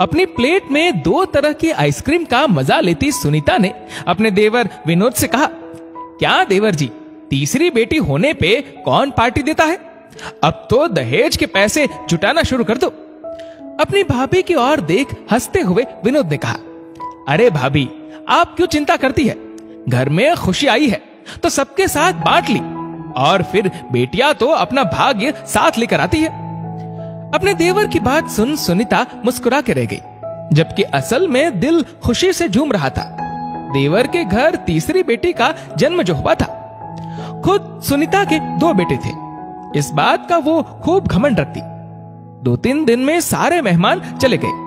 अपनी प्लेट में 2 तरह की आइसक्रीम का मजा लेती सुनीता ने अपने देवर विनोद से कहा, क्या देवर जी, तीसरी बेटी होने पे कौन पार्टी देता है? अब तो दहेज के पैसे जुटाना शुरू कर दो। अपनी भाभी की ओर देख हंसते हुए विनोद ने कहा, अरे भाभी, आप क्यों चिंता करती है? घर में खुशी आई है तो सबके साथ बांट ली, और फिर बेटियां तो अपना भाग्य साथ लेकर आती है। अपने देवर की बात सुन सुनीता मुस्कुरा के रह गई, जबकि असल में दिल खुशी से झूम रहा था। देवर के घर तीसरी बेटी का जन्म जो हुआ था। खुद सुनीता के 2 बेटे थे, इस बात का वो खूब घमंड रखती। 2-3 दिन में सारे मेहमान चले गए।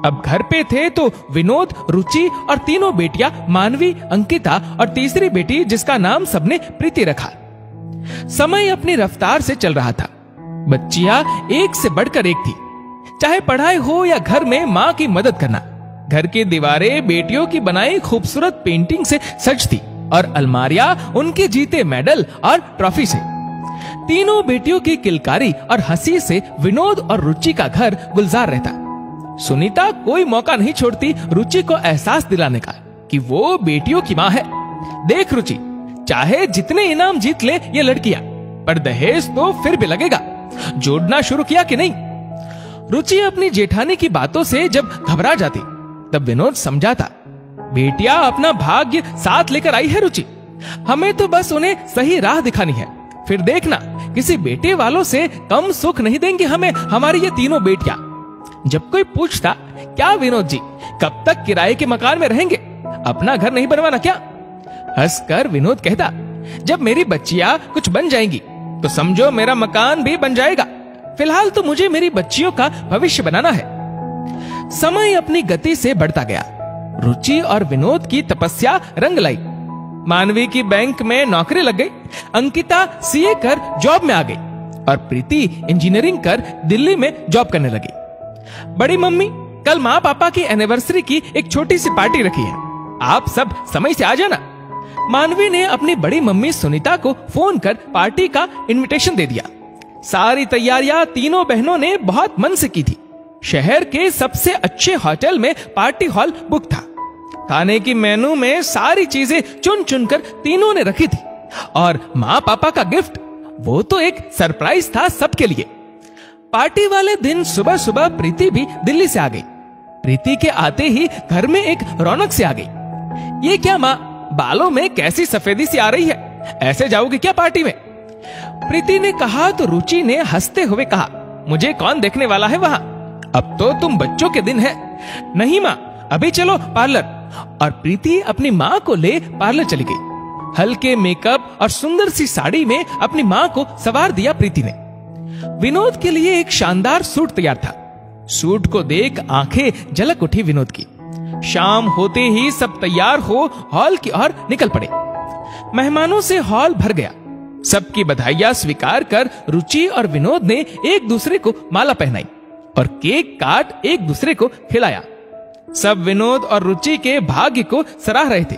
अब घर पे थे तो विनोद, रुचि और तीनों बेटियां मानवी, अंकिता और तीसरी बेटी जिसका नाम सबने प्रीति रखा। समय अपनी रफ्तार से चल रहा था। बच्चियां एक से बढ़कर एक थी, चाहे पढ़ाई हो या घर में माँ की मदद करना। घर की दीवारें बेटियों की बनाई खूबसूरत पेंटिंग से सजती और अलमारियां उनके जीते मेडल और ट्रॉफी से। तीनों बेटियों की किलकारी और हंसी से विनोद और रुचि का घर गुलजार रहता। सुनीता कोई मौका नहीं छोड़ती रुचि को एहसास दिलाने का कि वो बेटियों की माँ है। देख रुचि, चाहे जितने इनाम जीत ले ये लड़कियां, पर दहेज तो फिर भी लगेगा। जोड़ना शुरू किया कि नहीं? रुचि अपनी जेठानी की बातों से जब घबरा जाती तब विनोद समझाता, बेटियां अपना भाग्य साथ लेकर आई है रुचि, हमें तो बस उन्हें सही राह दिखानी है। फिर देखना, किसी बेटे वालों से कम सुख नहीं देंगे हमें हमारी ये तीनों बेटियां। जब कोई पूछता, क्या विनोद जी, कब तक किराए के मकान में रहेंगे? अपना घर नहीं बनवाना क्या? हंसकर विनोद कहता, जब मेरी बच्चियां कुछ बन जाएंगी तो समझो मेरा मकान भी बन जाएगा। फिलहाल तो मुझे मेरी बच्चियों का भविष्य बनाना है। समय अपनी गति से बढ़ता गया। रुचि और विनोद की तपस्या रंग लाई। मानवी की बैंक में नौकरी लग गई, अंकिता सीए कर जॉब में आ गई और प्रीति इंजीनियरिंग कर दिल्ली में जॉब करने लगी। बड़ी मम्मी, कल माँ पापा की एनिवर्सरी की एक छोटी सी पार्टी रखी है, आप सब समय से आ जाना। मानवी ने अपनी बड़ी मम्मी सुनीता को फोन कर पार्टी का इनविटेशन दे दिया। सारी तैयारियां तीनों बहनों ने बहुत मन से की थी। शहर के सबसे अच्छे होटल में पार्टी हॉल बुक था। खाने की मेनू में सारी चीजें चुन चुनकर तीनों ने रखी थी, और माँ पापा का गिफ्ट, वो तो एक सरप्राइज था सबके लिए। पार्टी वाले दिन सुबह सुबह प्रीति भी दिल्ली से आ गई। प्रीति के आते ही घर में एक रौनक सी आ गई। ये क्या माँ, बालों में कैसी सफेदी सी आ रही है, ऐसे जाओगे क्या पार्टी में? प्रीति ने कहा तो रुचि ने हंसते हुए कहा, मुझे कौन देखने वाला है वहां, अब तो तुम बच्चों के दिन है। नहीं माँ, अभी चलो पार्लर। और प्रीति अपनी माँ को ले पार्लर चली गई। हल्के मेकअप और सुंदर सी साड़ी में अपनी माँ को सवार दिया प्रीति ने। विनोद के लिए एक शानदार सूट तैयार था। सूट को देख आंखें झलक उठी विनोद की। शाम होते ही सब तैयार हो हॉल की ओर निकल पड़े। मेहमानों से हॉल भर गया। सबकी बधाइयां स्वीकार कर रुचि और विनोद ने एक दूसरे को माला पहनाई और केक काट एक दूसरे को खिलाया। सब विनोद और रुचि के भाग्य को सराह रहे थे।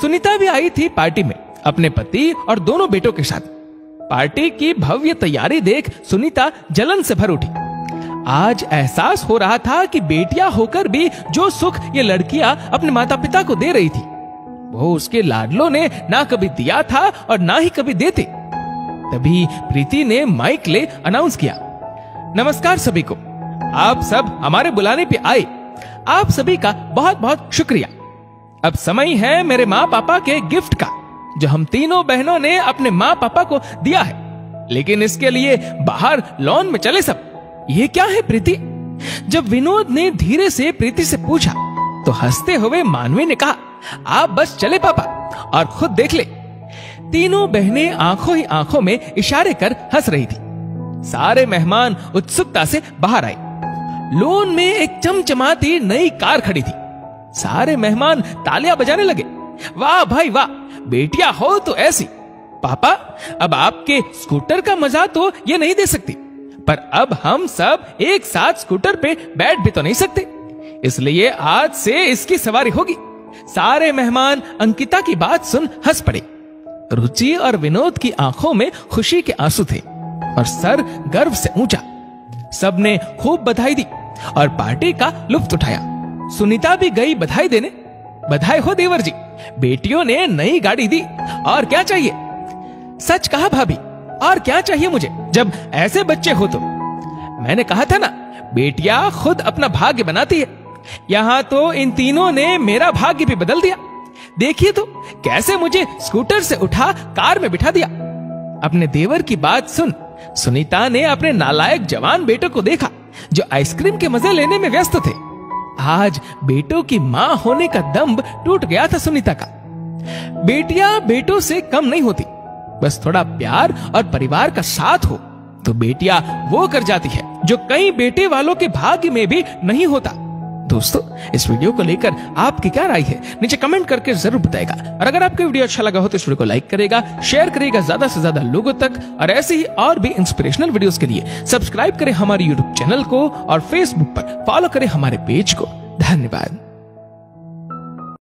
सुनीता भी आई थी पार्टी में अपने पति और दोनों बेटों के साथ। पार्टी की भव्य तैयारी देख सुनीता जलन से भर उठी। आज एहसास हो रहा था कि बेटियां होकर भी जो सुख ये लड़कियां अपने माता पिता को दे रही थी, वो उसके लाडलों ने ना कभी दिया था और ना ही कभी देते। तभी प्रीति ने माइक ले अनाउंस किया, नमस्कार सभी को, आप सब हमारे बुलाने पे आए, आप सभी का बहुत बहुत शुक्रिया। अब समय है मेरे माँ पापा के गिफ्ट का, जो हम तीनों बहनों ने अपने माँ पापा को दिया है। लेकिन इसके लिए बाहर लॉन में चले सब। ये क्या है प्रीति? जब विनोद ने धीरे से प्रीति से पूछा तो हंसते हुए मानवी ने कहा, आप बस चले पापा और खुद देख ले। तीनों बहनें आंखों ही आंखों में इशारे कर हंस रही थी। सारे मेहमान उत्सुकता से बाहर आए। लॉन में एक चमचमाती नई कार खड़ी थी। सारे मेहमान तालियां बजाने लगे। वाह भाई वाह, बेटियां हो तो ऐसी। पापा, अब आपके स्कूटर का मजा तो ये नहीं दे सकती, पर अब हम सब एक साथ स्कूटर पे बैठ भी तो नहीं सकते, इसलिए आज से इसकी सवारी होगी। सारे मेहमान अंकिता की बात सुन हंस पड़े। रुचि और विनोद की आंखों में खुशी के आंसू थे और सर गर्व से ऊंचा। सबने खूब बधाई दी और पार्टी का लुत्फ उठाया। सुनीता भी गई बधाई देने। बधाई हो देवर जी, बेटियों ने नई गाड़ी दी, और क्या चाहिए? सच कहा भाभी, और क्या चाहिए मुझे जब ऐसे बच्चे हो तो। मैंने कहा था ना, बेटियां खुद अपना भाग्य बनाती है। यहां तो इन तीनों ने मेरा भाग्य भी बदल दिया। देखिए तो कैसे मुझे स्कूटर से उठा कार में बिठा दिया। अपने देवर की बात सुन सुनीता ने अपने नालायक जवान बेटों को देखा जो आइसक्रीम के मजे लेने में व्यस्त थे। आज बेटों की मां होने का दम्भ टूट गया था सुनीता का। बेटियां बेटों से कम नहीं होती, बस थोड़ा प्यार और परिवार का साथ हो तो बेटियां वो कर जाती है जो कई बेटे वालों के भाग्य में भी नहीं होता। दोस्तों, इस वीडियो को लेकर आपकी क्या राय है नीचे कमेंट करके जरूर बताएगा। और अगर आपको वीडियो अच्छा लगा हो तो इस वीडियो को लाइक करेगा, शेयर करेगा ज्यादा से ज्यादा लोगों तक। और ऐसे ही और भी इंस्पिरेशनल वीडियोस के लिए सब्सक्राइब करें हमारे यूट्यूब चैनल को और फेसबुक पर फॉलो करें हमारे पेज को। धन्यवाद।